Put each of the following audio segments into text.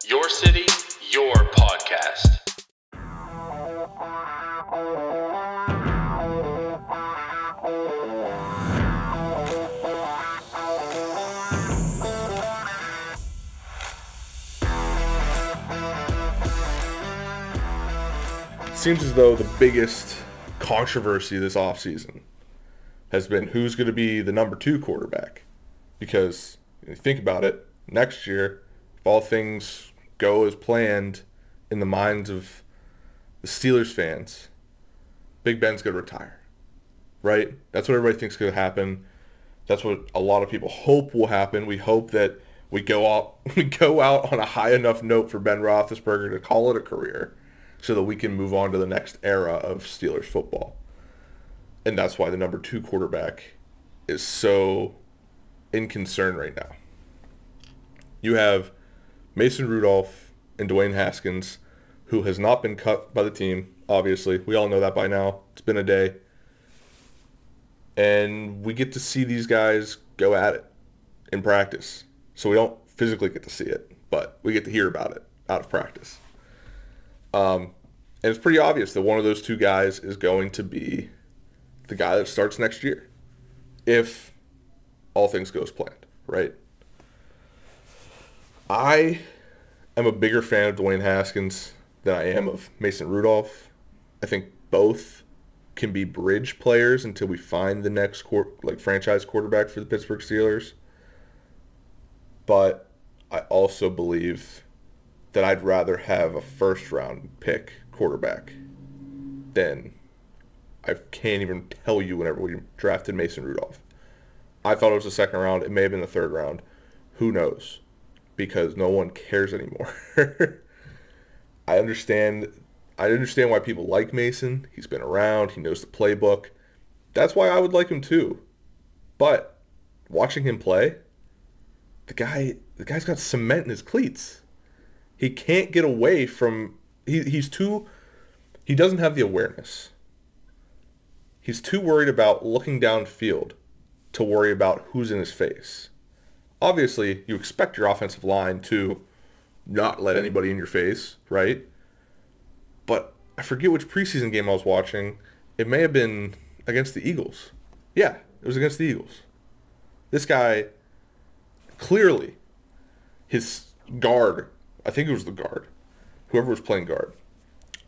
Your city, your podcast. Seems as though the biggest controversy this offseason has been who's going to be the number 2 quarterback. Because if you think about it, next year, if all things go as planned in the minds of the Steelers fans, Big Ben's going to retire. Right? That's what everybody thinks is going to happen. That's what a lot of people hope will happen. We hope that we go out on a high enough note for Ben Roethlisberger to call it a career, so that we can move on to the next era of Steelers football. And that's why the number 2 quarterback is so in concern right now. You have Mason Rudolph and Dwayne Haskins, who has not been cut by the team, obviously. We all know that by now. It's been a day. And we get to see these guys go at it in practice. So we don't physically get to see it, but we get to hear about it out of practice. And it's pretty obvious that one of those 2 guys is going to be the guy that starts next year, if all things go as planned, right? I am a bigger fan of Dwayne Haskins than I am of Mason Rudolph. I think both can be bridge players until we find the next franchise quarterback for the Pittsburgh Steelers. But I also believe that I'd rather have a first-round pick quarterback than I can't even tell you whenever we drafted Mason Rudolph. I thought it was the second round. It may have been the third round. Who knows? Because no one cares anymore. I understand why people like Mason. He's been around. He knows the playbook. That's why I would like him too. But watching him play, the guy's got cement in his cleats. He can't get away from... He doesn't have the awareness. He's too worried about looking downfield to worry about who's in his face. Obviously, you expect your offensive line to not let anybody in your face, right? But I forget which preseason game I was watching. It may have been against the Eagles. Yeah, it was against the Eagles. This guy, clearly, his guard, I think it was the guard, whoever was playing guard,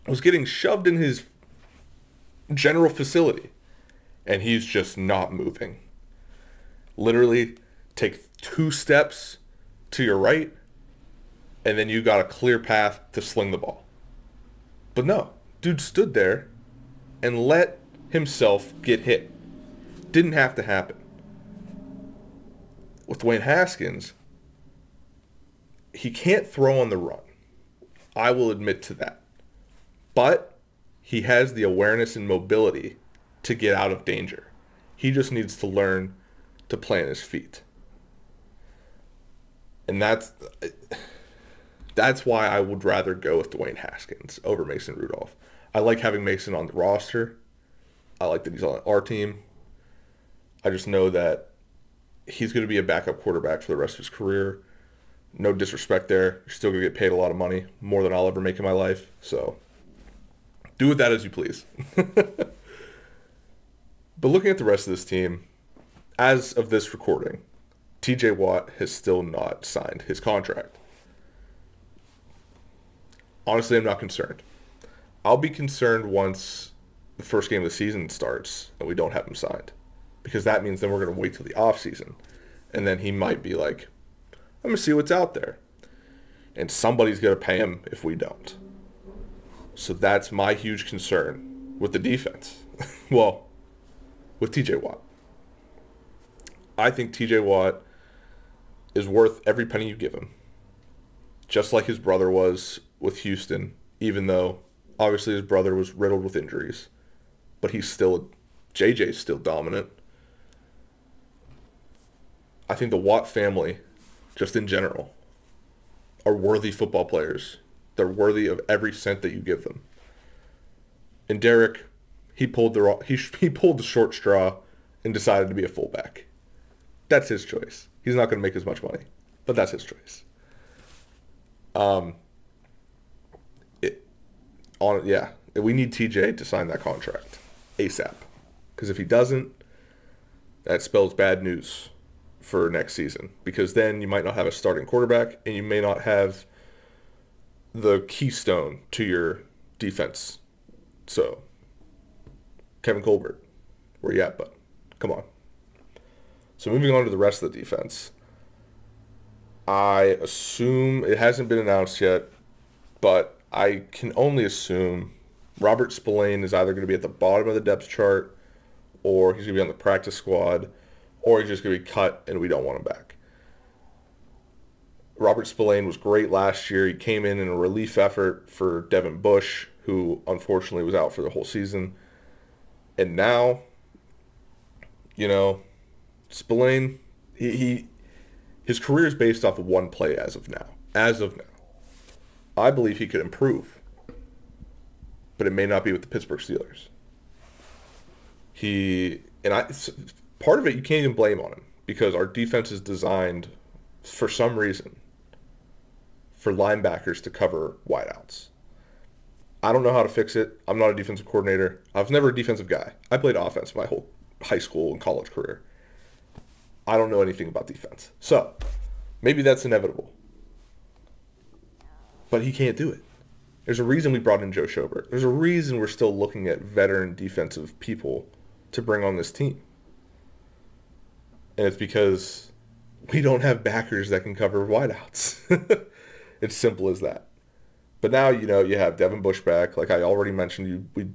was getting shoved in his general facility, and he's just not moving. Literally, take 2 steps to your right, and then you got a clear path to sling the ball. But no, dude stood there and let himself get hit. Didn't have to happen. With Dwayne Haskins, he can't throw on the run. I will admit to that. But he has the awareness and mobility to get out of danger. He just needs to learn to plant his feet. And that's why I would rather go with Dwayne Haskins over Mason Rudolph. I like having Mason on the roster. I like that he's on our team. I just know that he's going to be a backup quarterback for the rest of his career. No disrespect there. You're still going to get paid a lot of money, more than I'll ever make in my life. So do with that as you please. But looking at the rest of this team, as of this recording, TJ Watt has still not signed his contract. Honestly, I'm not concerned. I'll be concerned once the first game of the season starts and we don't have him signed. Because that means then we're going to wait till the offseason. And then he might be like, I'm going to see what's out there. And somebody's going to pay him if we don't. So that's my huge concern with the defense. Well, with TJ Watt. I think TJ Watt is worth every penny you give him. Just like his brother was with Houston, even though obviously his brother was riddled with injuries. But JJ's still dominant. I think the Watt family, just in general, are worthy football players. They're worthy of every cent that you give them. And Derek, he pulled the short straw and decided to be a fullback. That's his choice. He's not going to make as much money, but that's his choice. We need TJ to sign that contract ASAP. Because if he doesn't, that spells bad news for next season. Because then you might not have a starting quarterback, and you may not have the keystone to your defense. So, Kevin Colbert, where you at, bud? Come on. So moving on to the rest of the defense. I assume, it hasn't been announced yet, but I can only assume Robert Spillane is either going to be at the bottom of the depth chart, or he's going to be on the practice squad, or he's just going to be cut and we don't want him back. Robert Spillane was great last year. He came in a relief effort for Devin Bush, who unfortunately was out for the whole season. And now, Spillane, his career is based off of one play as of now. I believe he could improve, but it may not be with the Pittsburgh Steelers. Part of it you can't even blame on him, because our defense is designed, for some reason, for linebackers to cover wideouts. I don't know how to fix it. I'm not a defensive coordinator. I was never a defensive guy. I played offense my whole high school and college career. I don't know anything about defense. So, maybe that's inevitable. But he can't do it. There's a reason we brought in Joe Schobert. There's a reason we're still looking at veteran defensive people to bring on this team. And it's because we don't have backers that can cover wideouts. It's simple as that. But now, you have Devin Bush back. Like I already mentioned, we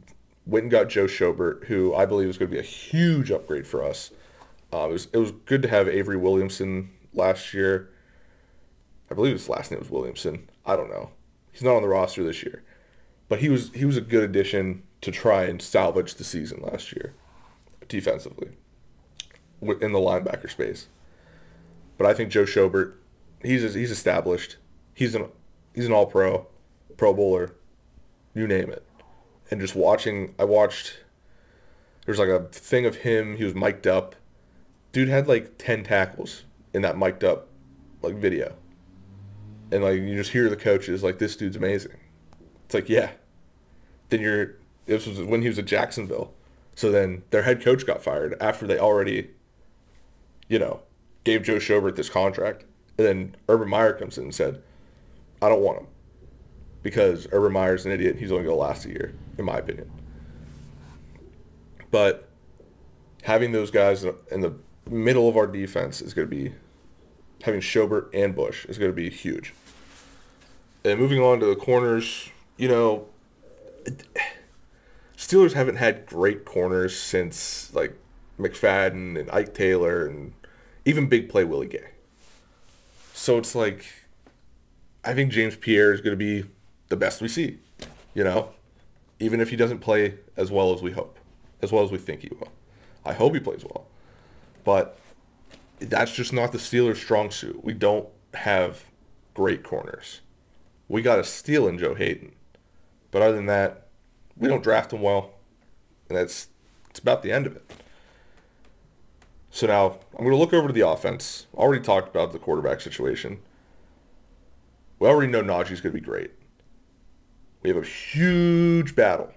went and got Joe Schobert, who I believe is going to be a huge upgrade for us. It was good to have Avery Williamson last year. I believe his last name was Williamson. I don't know. He's not on the roster this year. But he was a good addition to try and salvage the season last year, defensively, in the linebacker space. But I think Joe Schobert, he's established. He's an all-pro, Pro Bowler, you name it. And just I watched, there's like a thing of him, he was mic'd up. Dude had like 10 tackles in that mic'd up video. And you just hear the coaches this dude's amazing. It's yeah. Then this was when he was at Jacksonville. So then their head coach got fired after they already, gave Joe Schobert this contract. And then Urban Meyer comes in and said, I don't want him. Because Urban Meyer's an idiot. He's only going to last a year, in my opinion. But having those guys in the middle of our defense is going to be, having Schobert and Bush is going to be huge. And moving on to the corners, Steelers haven't had great corners since McFadden and Ike Taylor and even big play Willie Gay. So it's I think James Pierre is going to be the best we see, even if he doesn't play as well as we hope, as well as we think he will. I hope he plays well. But that's just not the Steelers' strong suit. We don't have great corners. We got a steal in Joe Hayden. But other than that, we don't draft him well. And it's about the end of it. So now, I'm going to look over to the offense. Already talked about the quarterback situation. We already know Najee's going to be great. We have a huge battle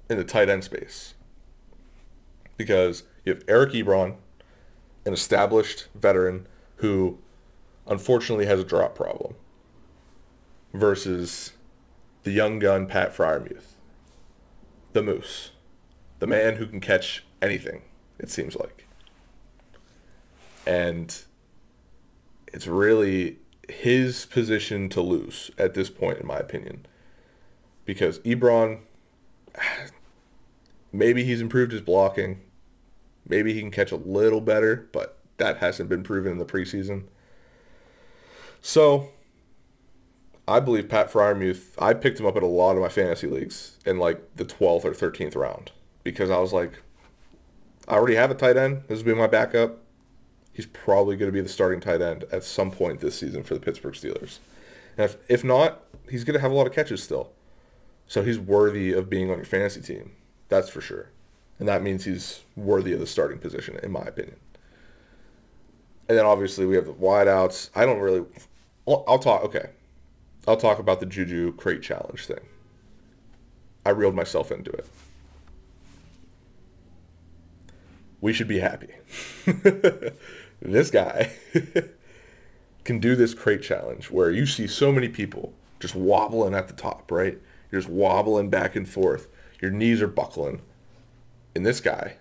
in the tight end space. Because you have Eric Ebron, an established veteran who unfortunately has a drop problem, versus the young gun Pat Freiermuth, the Moose, the man who can catch anything, it seems like. And it's really his position to lose at this point, in my opinion. Because Ebron, maybe he's improved his blocking. Maybe he can catch a little better, but that hasn't been proven in the preseason. So, I believe Pat Freiermuth, I picked him up in a lot of my fantasy leagues in the 12th or 13th round. Because I was I already have a tight end. This will be my backup. He's probably going to be the starting tight end at some point this season for the Pittsburgh Steelers. And if not, he's going to have a lot of catches still. So he's worthy of being on your fantasy team. That's for sure. And that means he's worthy of the starting position, in my opinion. And then obviously we have the wideouts. I'll talk. Okay. I'll talk about the JuJu crate challenge thing. I reeled myself into it. We should be happy. This guy can do this crate challenge where you see so many people just wobbling at the top, right? You're just wobbling back and forth. Your knees are buckling. And this guy,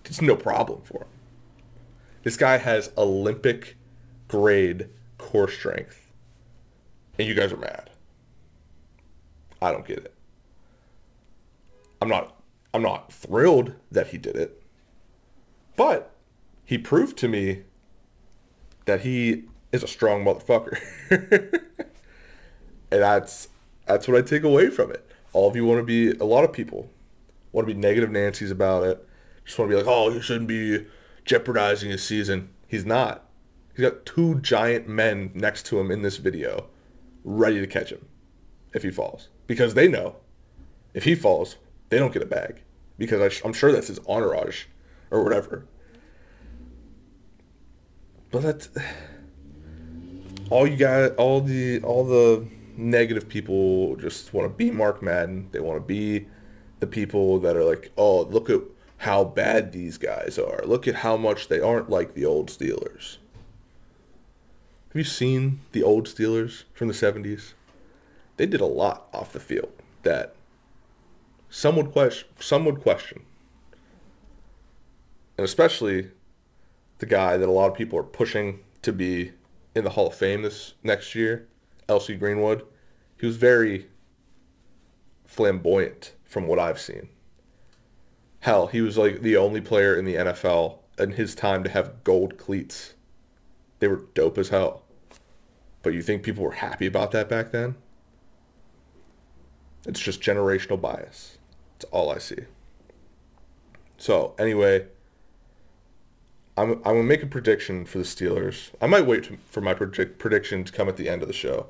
it's no problem for him. This guy has Olympic grade core strength. And you guys are mad. I don't get it. I'm not thrilled that he did it. But he proved to me that he is a strong motherfucker. And that's what I take away from it. All of you want to be, a lot of people want to be negative Nancy's about it. Just want to be like, oh, you shouldn't be jeopardizing his season. He's not. He's got 2 giant men next to him in this video, ready to catch him if he falls. Because they know if he falls, they don't get a bag. Because I'm sure that's his entourage or whatever. But that's all you got. All the negative people just want to be Mark Madden. They want to be the people that are like, oh, look at how bad these guys are. Look at how much they aren't like the old Steelers. Have you seen the old Steelers from the 70s? They did a lot off the field that some would question. And especially the guy that a lot of people are pushing to be in the Hall of Fame this next year, L.C. Greenwood. He was very flamboyant from what I've seen. Hell, he was like the only player in the NFL in his time to have gold cleats. They were dope as hell. But you think people were happy about that back then? It's just generational bias. That's all I see. So, anyway, I'm going to make a prediction for the Steelers. I might wait for my prediction to come at the end of the show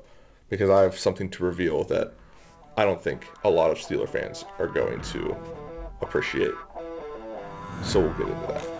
because I have something to reveal that I don't think a lot of Steeler fans are going to appreciate. So we'll get into that.